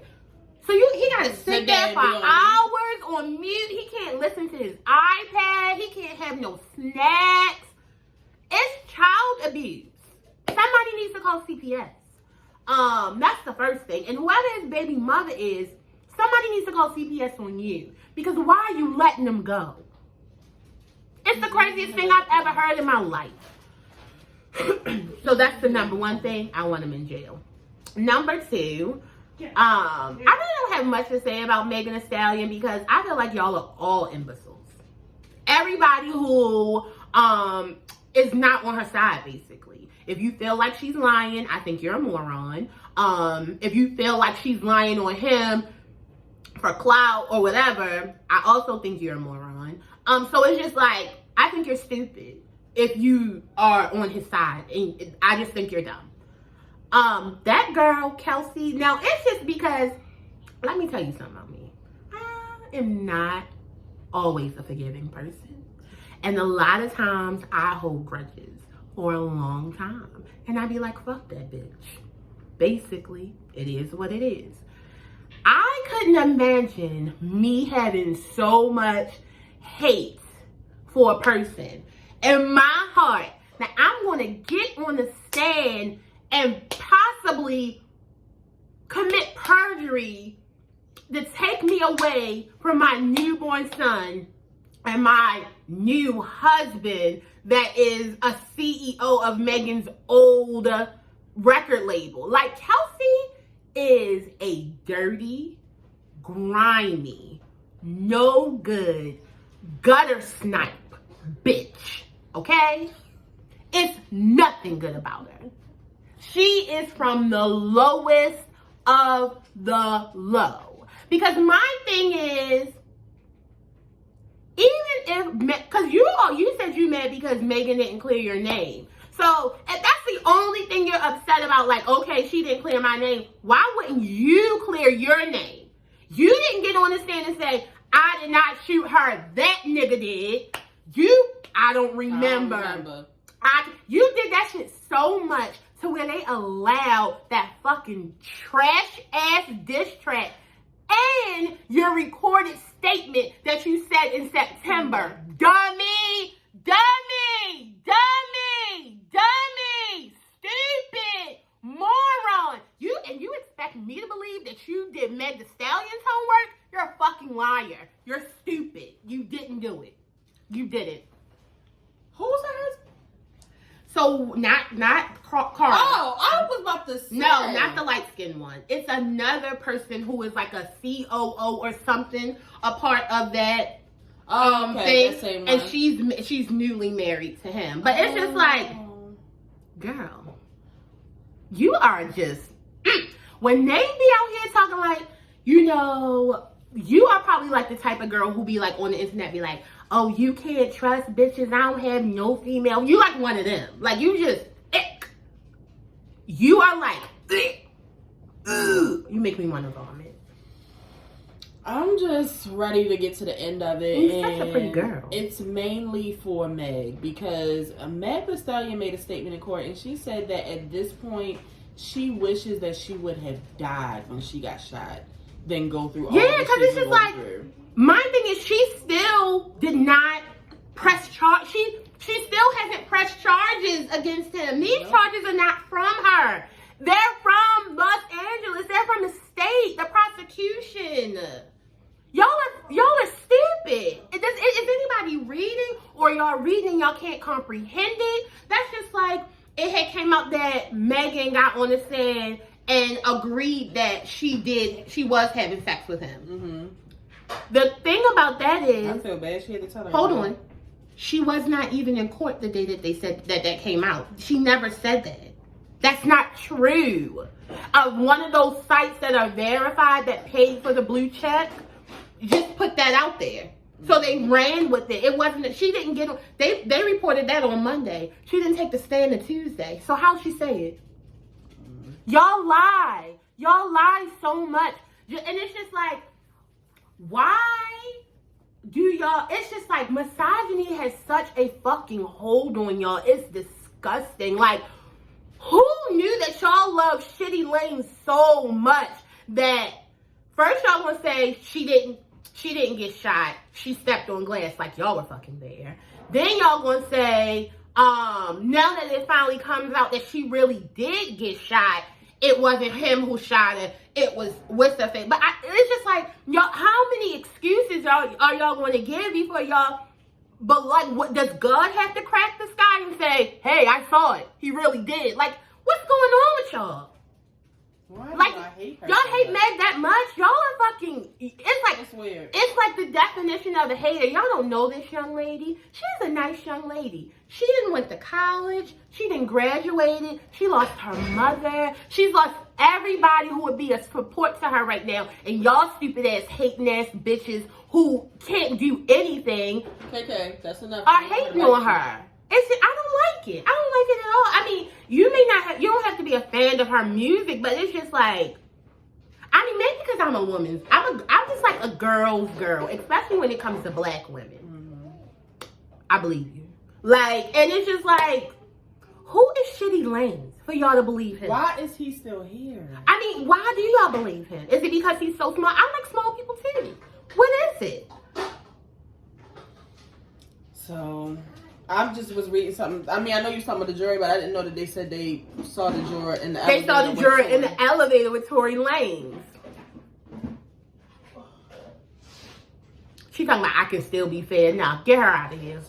So he got to sit there for hours on mute. He can't listen to his iPad. He can't have no snacks. It's child abuse. Somebody needs to call CPS. That's the first thing. And whoever his baby mother is, somebody needs to call CPS on you. Because why are you letting them go? It's the craziest thing I've ever heard in my life. So that's the number one thing. I want him in jail. Number two, I really don't have much to say about Megan Thee Stallion because I feel like y'all are all imbeciles. Everybody who is not on her side, basically. If you feel like she's lying, I think you're a moron. If you feel like she's lying on him for clout or whatever, I also think you're a moron. So it's just like, I think you're stupid if you are on his side. And I just think you're dumb. That girl, Kelsey, now it's just because, let me tell you something about me. I am not always a forgiving person. And a lot of times I hold grudges for a long time. And I be like, fuck that bitch. Basically, it is what it is. I couldn't imagine me having so much hate for a person in my heart that I'm going to get on the stand and possibly commit perjury to take me away from my newborn son and my new husband that is a CEO of Megan's old record label. Like, Kelsey is a dirty, grimy, no good, gutter snipe bitch, okay? It's nothing good about her. She is from the lowest of the low. Because my thing is, even if, because you said you mad because Megan didn't clear your name. So if that's the only thing you're upset about, like, okay, she didn't clear my name, why wouldn't you clear your name? You didn't get on the stand and say, I did not shoot her, that nigga did. I don't remember. You did that shit so much to where they allowed that fucking trash ass diss track and your recorded statement that you said in September. Dummy! Dummy! Dummy! Dummy! Stupid! Moron! You expect me to believe that you did Meg Thee Stallion's homework? You're a fucking liar. You're stupid. You didn't do it. You didn't. Who was her husband? So, not Carl. Oh, I was about to say. No, not the light-skinned one. It's another person who is like a COO or something, a part of that thing. And she's newly married to him. But it's just like, girl, you are just, when they be out here talking like, you know, you are probably probably like the type of girl who be like on the internet be like, oh, you can't trust bitches. I don't have no female. You like one of them. Like, you just, you are like, you make me want to vomit. I'm just ready to get to the end of it. You're such a pretty girl. It's mainly for Meg, because Meg Thee Stallion made a statement in court, and she said that at this point, she wishes that she would have died when she got shot than go through all because it's just like, my thing is, she still did not press charge. She still hasn't pressed charges against him. These charges are not from her. They're from Los Angeles. They're from the state, the prosecution. Y'all are stupid. Is anybody reading, or y'all reading, y'all can't comprehend it? That's just like, it had came out that Megan got on the stand and agreed that she was having sex with him. Mm-hmm. The thing about that is, I feel bad. She had to tell her. Hold on. She was not even in court the day that they said that came out. She never said that. That's not true. One of those sites that are verified that paid for the blue check just put that out there. So they ran with it. It wasn't, she didn't get, they reported that on Monday. She didn't take the stand on Tuesday. So how'd she say it? Y'all lie. Y'all lie so much. And it's just like, why do y'all, it's just like, misogyny has such a fucking hold on y'all. It's disgusting. Like, who knew that y'all love Shitty Lane so much that first y'all gonna say she didn't get shot, she stepped on glass, like y'all were fucking there. Then y'all gonna say, now that it finally comes out that she really did get shot, it wasn't him who shot her, it was what's the thing. But it's just like, y'all, how many excuses are y'all gonna give before y'all? But like, what does God have to crack the sky and say, hey, I saw it, he really did? Like, what's going on with y'all? Why like, do I hate her y'all so hate much? Meg that much? Y'all are fucking, it's like, That's weird. It's like the definition of a hater. Y'all don't know this young lady. She's a nice young lady. She didn't went to college. She didn't graduate. She lost her mother. She's lost everybody who would be a support to her right now. And y'all stupid ass hating ass bitches who can't do anything. Okay, that's enough. Are hating on her. I don't like it. I don't like it at all. I mean, you don't have to be a fan of her music, but it's just like, I mean, maybe because I'm a woman. I'm just like a girl's girl, especially when it comes to black women. Mm-hmm. I believe you. Like, and it's just like, who is Shitty Lane for y'all to believe him? Why is he still here? I mean, why do y'all believe him? Is it because he's so small? I like small people too. What is it? So, I just was reading something. I mean, I know you was talking about the jury, but I didn't know that they said they saw the juror in the elevator. They saw the juror in the elevator with Tory Lanez. She talking about, I can still be fair. Now, get her out of here.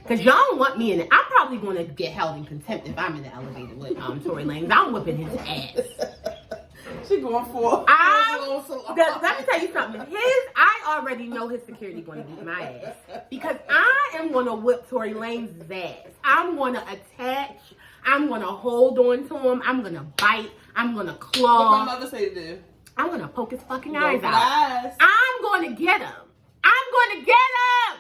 Because y'all don't want me in it. I'm probably going to get held in contempt if I'm in the elevator with Tory Lanez. I'm whipping his ass. She going for let me tell you something. I already know his security going to beat my ass. Because I am going to whip Tory Lanez's ass. I'm going to attach. I'm going to hold on to him. I'm going to bite. I'm going to claw. What my mother say to do? I'm going to poke his fucking eyes out. Eyes. I'm going to get him. I'm going to get him.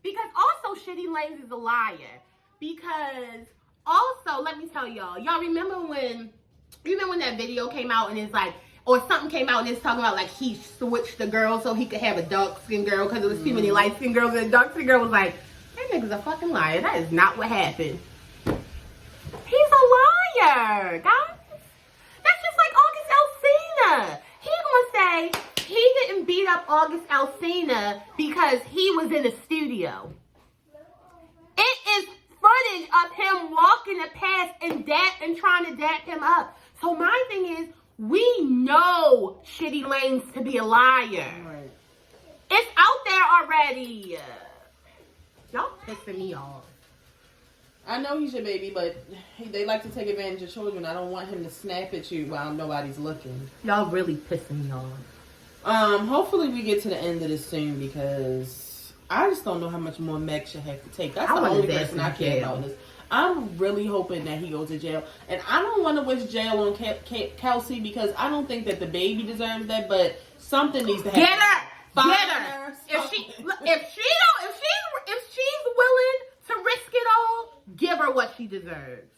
Because also Shitty Lanez is a liar. Because also, let me tell y'all remember when that video came out and it's like, or something came out and it's talking about like he switched the girl so he could have a dark-skinned girl because there was too many light-skinned girls, and the dark-skinned girl was like, that nigga's a fucking liar. That is not what happened. He's a liar, guys. That's just like August Alsina. He gonna say he didn't beat up August Alsina because he was in the studio. It is footage of him walking the path and trying to dap him up. So my thing is, we know Shitty Lanez to be a liar. Right. It's out there already. Y'all pissing me off. I know he's your baby, but they like to take advantage of children. I don't want him to snap at you while nobody's looking. Y'all really pissing me off. Hopefully we get to the end of this soon because I just don't know how much more Meg should have to take. That's the only person I care about in this. I'm really hoping that he goes to jail. And I don't want to wish jail on Kelsey because I don't think that the baby deserves that, but something needs to happen. Get her! Get her! If she's willing to risk it all, give her what she deserves.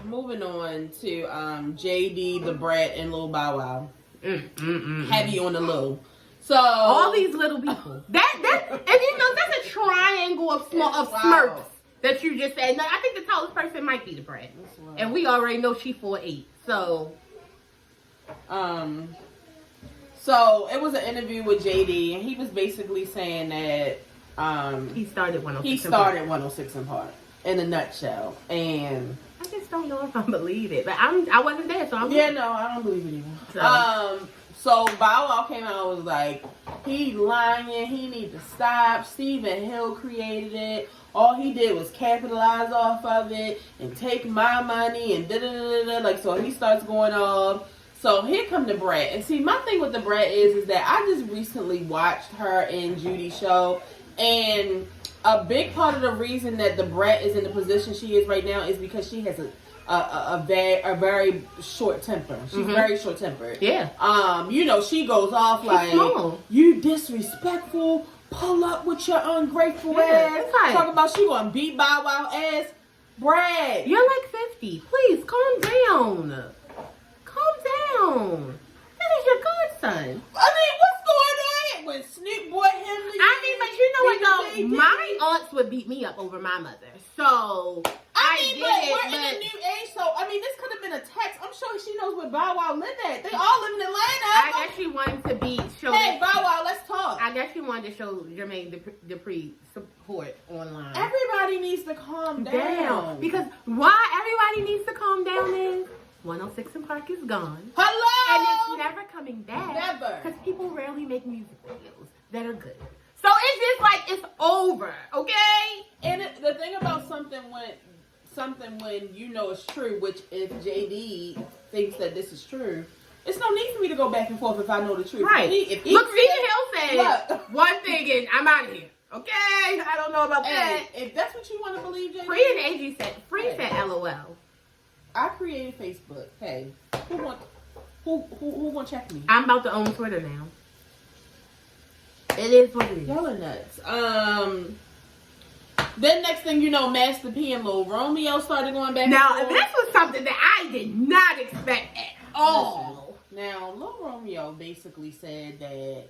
Moving on to JD, the Brat, and Lil Bow Wow. Heavy on the low. So all these little people. That and you know that's a triangle of Smurfs that you just said. No, I think the tallest person might be the Brat, and we already know she 4'8". So, so it was an interview with JD, and he was basically saying that he started 106. He started 106 in Park. In a nutshell, and I just don't know if I believe it, but I wasn't there, so I'm I don't believe it either. So Bow Wow came out and was like, he lying, he need to stop. Stephen Hill created it. All he did was capitalize off of it and take my money and da-da-da-da-da. Like, so he starts going off. So here come the Brat. And see, my thing with the Brat is that I just recently watched her and Judy's show, and a big part of the reason that the Brat is in the position she is right now is because she has a very short temper. She's very short tempered. Yeah. You know, she goes off She's like, small. You disrespectful, pull up with your ungrateful ass. Right. Talk about she gonna beat Bow Wow ass. Brat. You're like 50. Please calm down. Calm down. That is your godson. I mean, what's going on when Snoop bought him the But you know what though? My aunts would beat me up over my mother. So we're in a new age, so I mean this could have been a text. I'm sure she knows where Bow Wow live at. They all live in Atlanta. I guess she wanted to show. Hey Bow Wow, let's talk. I guess she wanted to show Jermaine Dupri support online. Everybody needs to calm down. Because why everybody needs to calm down is 106 in Park is gone. Hello! And it's never coming back. Never. Because people rarely make music videos that are good. So it's just like it's over, okay? And the thing about something when you know it's true, which if JD thinks that this is true, it's no need for me to go back and forth if I know the truth. Right. If Look, Stephen Hill said one thing and I'm out of here. Okay? I don't know about that. If that's what you want to believe, JD. Free said LOL. I created Facebook. Hey, who want to check me? I'm about to own Twitter now. It is what it is. Y'all are nuts. Then next thing you know, Master P and Lil Romeo started going back. Now, and forth. this was something that I did not expect at all. Now, Lil Romeo basically said that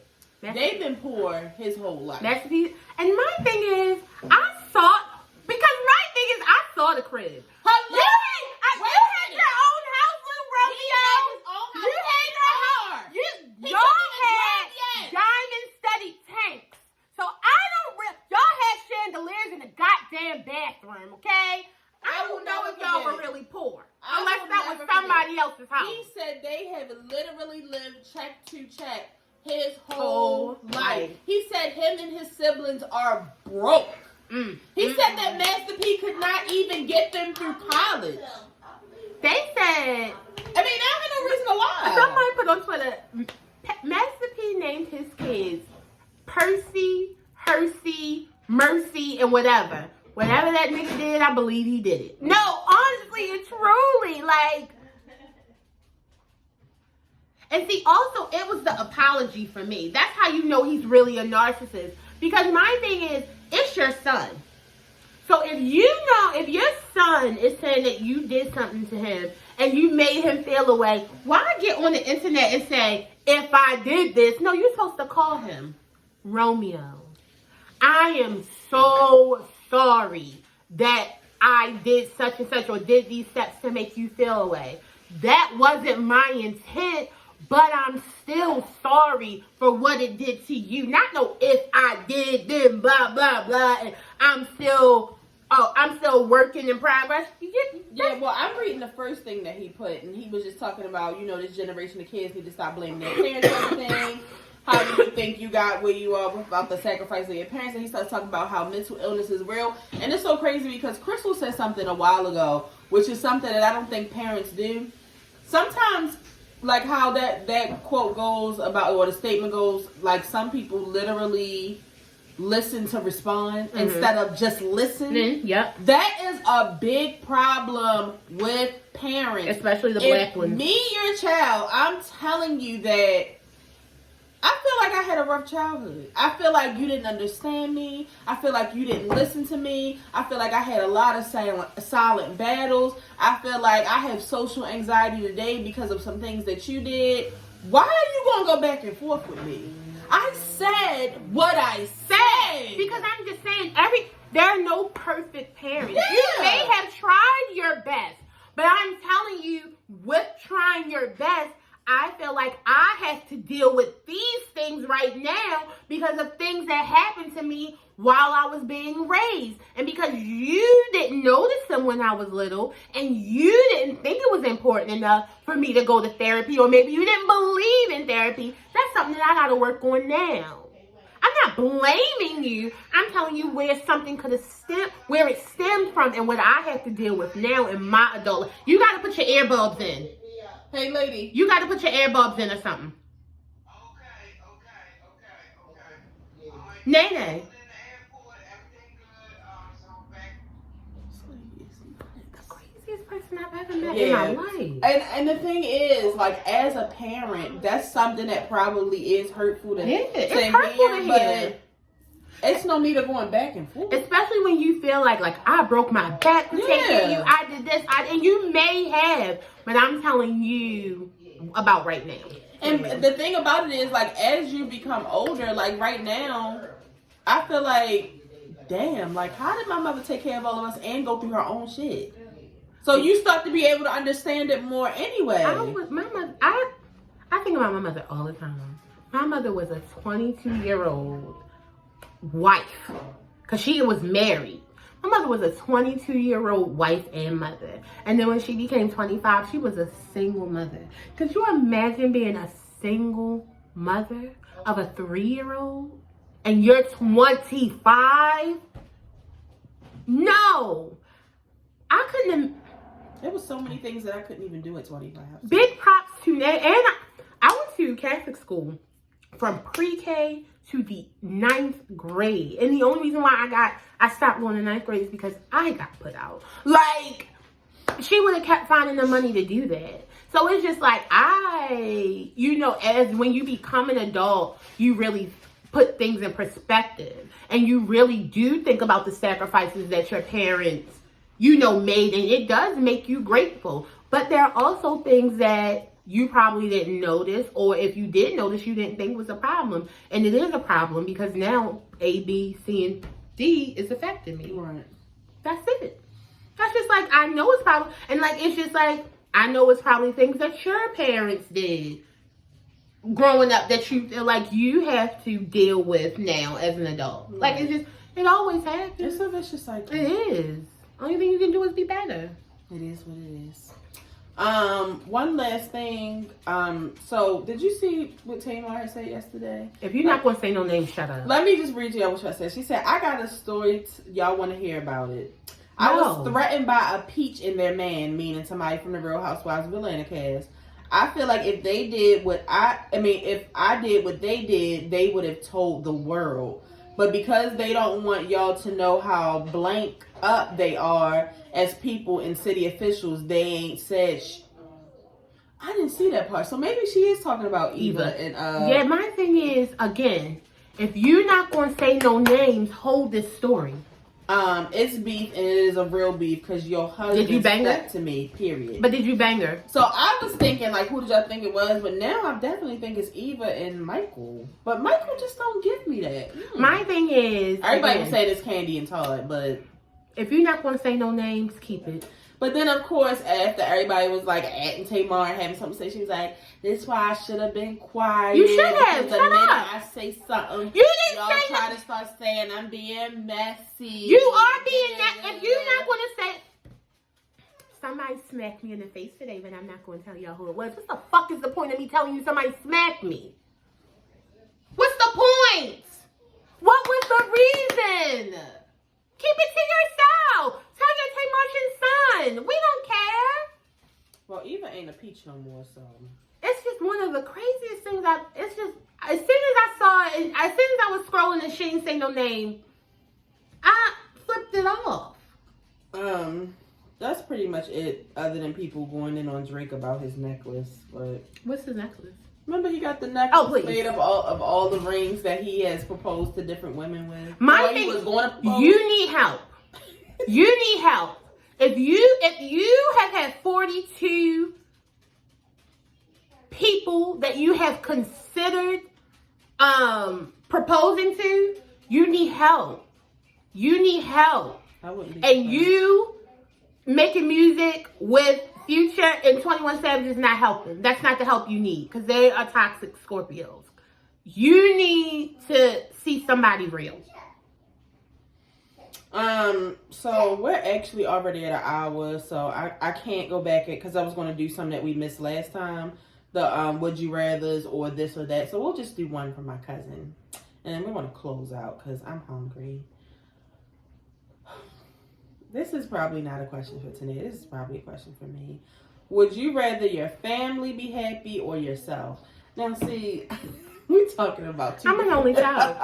they've been poor his whole life. Master P. And my thing is, I saw the crib. Hello? You had your own house, Lil Romeo. You had your house. Y'all had diamond studded tanks. So y'all had chandeliers in the goddamn bathroom, okay? I don't know if y'all were really poor. Unless that was somebody else's house. He said they have literally lived check to check his whole life. He said him and his siblings are broke. He said that Master P could not even get them through college. They said, I mean, I have no reason to lie. Somebody put on Twitter, Master P named his kids Percy, Hersey, Mercy, and whatever. Whatever that nigga did, I believe he did it. No, honestly and truly, like. And see, also, it was the apology for me. That's how you know he's really a narcissist. Because my thing is, it's your son. So if your son is saying that you did something to him and you made him feel away, why get on the internet and say, if I did this? No, you're supposed to call him Romeo. I am so sorry that I did such and such or did these steps to make you feel away. That wasn't my intent, but I'm still sorry for what it did to you. Not no if I did, then blah, blah, blah, and I'm still working in progress. Yeah, well, I'm reading the first thing that he put, and he was just talking about, this generation of kids need to stop blaming their parents for everything. How do you think you got where you are without the sacrifice of your parents? And he starts talking about how mental illness is real. And it's so crazy because Crystal said something a while ago, which is something that I don't think parents do. Sometimes, like how that quote goes about, or the statement goes, like some people literally listen to respond instead of just listen. Yep. That is a big problem with parents. Especially the black ones. Me, your child, I'm telling you that I feel like I had a rough childhood. I feel like you didn't understand me. I feel like you didn't listen to me. I feel like I had a lot of silent battles. I feel like I have social anxiety today because of some things that you did. Why are you going to go back and forth with me? I said what I said. Because I'm just saying, there are no perfect parents. Yeah. You may have tried your best, but I'm telling you, with trying your best, I feel like I have to deal with these things right now because of things that happened to me while I was being raised. And because you didn't notice them when I was little, and you didn't think it was important enough for me to go to therapy, or maybe you didn't believe in therapy, that's something that I got to work on now. I'm not blaming you. I'm telling you where something could have where it stemmed from, and what I have to deal with now in my adult life. You got to put your earbuds in. Hey, lady. You got to put your earbuds in or something. Okay. Nene. The craziest person I've ever met in my life. And the thing is, like, as a parent, that's something that probably is hurtful to hear. It's hurtful to hear. It's no need of going back and forth. Especially when you feel like I broke my back to take care of you. I did this. And you may have, but I'm telling you about right now. And the thing about it is, like, as you become older, like right now, I feel like, damn, like, how did my mother take care of all of us and go through her own shit? So you start to be able to understand it more anyway. I think about my mother all the time. My mother was a 22-year-old wife, because she was married. My mother was a 22-year-old wife and mother. And then when she became 25, she was a single mother. Could you imagine being a single mother of a 3-year-old? And you're 25? No. I couldn't. There was so many things that I couldn't even do at 25. Big props to that. And I went to Catholic school from pre-K to the 9th grade. And the only reason why I stopped going to 9th grade is because I got put out. Like, she would have kept finding the money to do that. So it's just like, as when you become an adult, you really put things in perspective. And you really do think about the sacrifices that your parents, made. And it does make you grateful. But there are also things that you probably didn't notice, or if you did notice, you didn't think was a problem. And it is a problem because now A, B, C, and D is affecting me. Right. That's it. That's just like, I know it's probably, and like, it's just like, I know it's probably things that your parents did growing up that you feel like you have to deal with now as an adult. Right. Like, it always happens. It's a vicious cycle. It is. Only thing you can do is be better. It is what it is. One last thing. So did you see what Tamar had said yesterday? If you're not going to say no name, shut up. Let me just read you what she said. She said, I got a story. Y'all want to hear about it. I was threatened by a peach in their man, meaning somebody from the Real Housewives of Atlanta cast. I feel like if I did what they did, they would have told the world. But because they don't want y'all to know how blank up they are as people and city officials, they ain't said I didn't see that part. So maybe she is talking about Eva and Yeah, my thing is, again, if you're not going to say no names, hold this story. It's beef, and it is a real beef because your husband stuck to me, period. But did you bang her? So I was thinking, like, who did y'all think it was? But now I definitely think it's Eva and Michael. But Michael just don't give me that. My thing is, everybody was saying it's Candy and Todd, but if you're not going to say no names, keep it. But then, of course, after everybody was like atting Tamar and having something to say, she was like, "This is why I should have been quiet." You should have. The minute I say something, you didn't y'all say try to start saying I'm being messy. You are being messy. If you're not going to say, somebody smacked me in the face today, but I'm not going to tell y'all who it was. What the fuck is the point of me telling you somebody smacked me? What's the point? What was the reason? Keep it to yourself. Tell your Tamar's son. We don't care. Well, Eva ain't a peach no more, so. It's just one of the craziest things As soon as I saw it, as soon as I was scrolling and she didn't say no name, I flipped it off. That's pretty much it, other than people going in on Drake about his necklace. But what's his necklace? remember, he got the necklace made of all the rings that he has proposed to different women with. My thing, you need help. You need help. If you have had 42 people that you have considered proposing to, you need help. You need help. And you making music with Future and 21 Savage is not helping. That's not the help you need, because they are toxic Scorpios. You need to see somebody real. So we're actually already at an hour, so I can't go back because I was going to do something that we missed last time. The would you rathers or this or that. So we'll just do one for my cousin. And then we want to close out because I'm hungry. This is probably not a question for today. This is probably a question for me. Would you rather your family be happy or yourself? Now, see, we're talking about two. I'm an only child.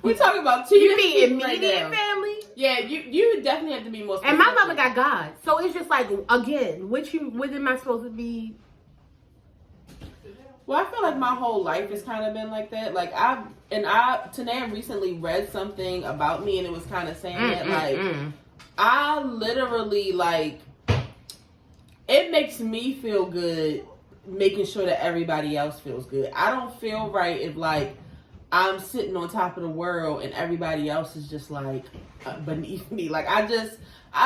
We're talking about two. You mean immediate family? Yeah, you definitely have to be more specific. And my mother got God. So it's just like, again, what am I supposed to be? Well, I feel like my whole life has kind of been like that. Like, Tanam recently read something about me, and it was kind of saying that, like, I literally, like, it makes me feel good making sure that everybody else feels good. I don't feel right if, like, I'm sitting on top of the world and everybody else is just, like, beneath me. Like, I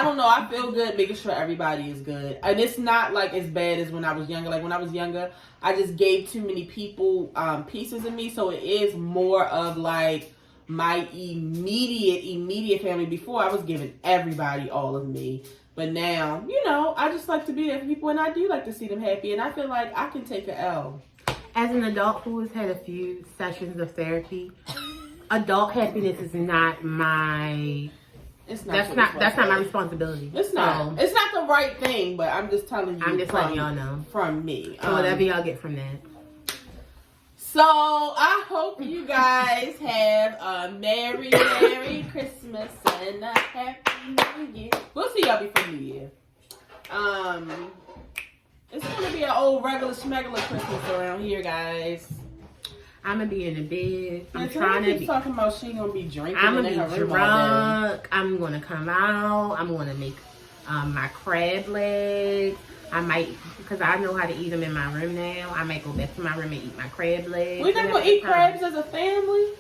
don't know. I feel good making sure everybody is good. And it's not, like, as bad as when I was younger. Like, when I was younger, I just gave too many people pieces of me. So it is more of, like, my immediate family. Before, I was giving everybody all of me. But now, you know, I just like to be there for people. And I do like to see them happy. And I feel like I can take an L. As an adult who has had a few sessions of therapy, adult happiness is not my... That's not my responsibility. It's not. It's not the right thing, but I'm just telling you. I'm just letting y'all know. From me. So whatever y'all get from that. So I hope you guys have a Merry Christmas and a Happy New Year. We'll see y'all before New Year. It's gonna be an old regular schmegular Christmas around here, guys. I'm gonna be in the bed. I'm and trying to be talking about she gonna be drinking. I'm gonna be drunk. I'm gonna come out. I'm gonna make my crab legs. I might, because I know how to eat them in my room now. I might go back to my room and eat my crab legs. We're not gonna eat crabs as a family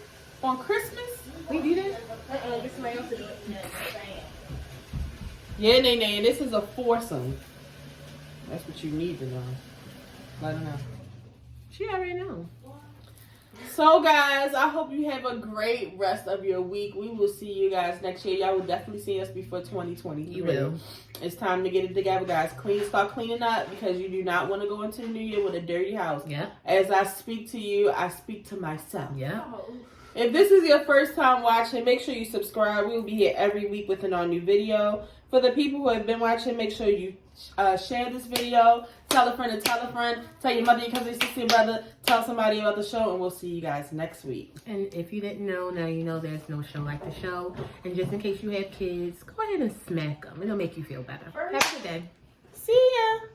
on Christmas. We do that? Yeah, Nene, this is a foursome. That's what you need to know. Let her know. She already know. So, guys, I hope you have a great rest of your week. We will see you guys next year. Y'all will definitely see us before 2023. You will. It's time to get it together, guys. Start cleaning up, because you do not want to go into the new year with a dirty house. Yeah. As I speak to you, I speak to myself. Yeah. If this is your first time watching, make sure you subscribe. We will be here every week with a new video. For the people who have been watching, make sure you share this video. Tell a friend to tell a friend. Tell your mother, your cousin, your sister, your brother. Tell somebody about the show, and we'll see you guys next week. And if you didn't know, now you know there's no show like the show. And just in case you have kids, go ahead and smack them. It'll make you feel better. Have a good day. See ya.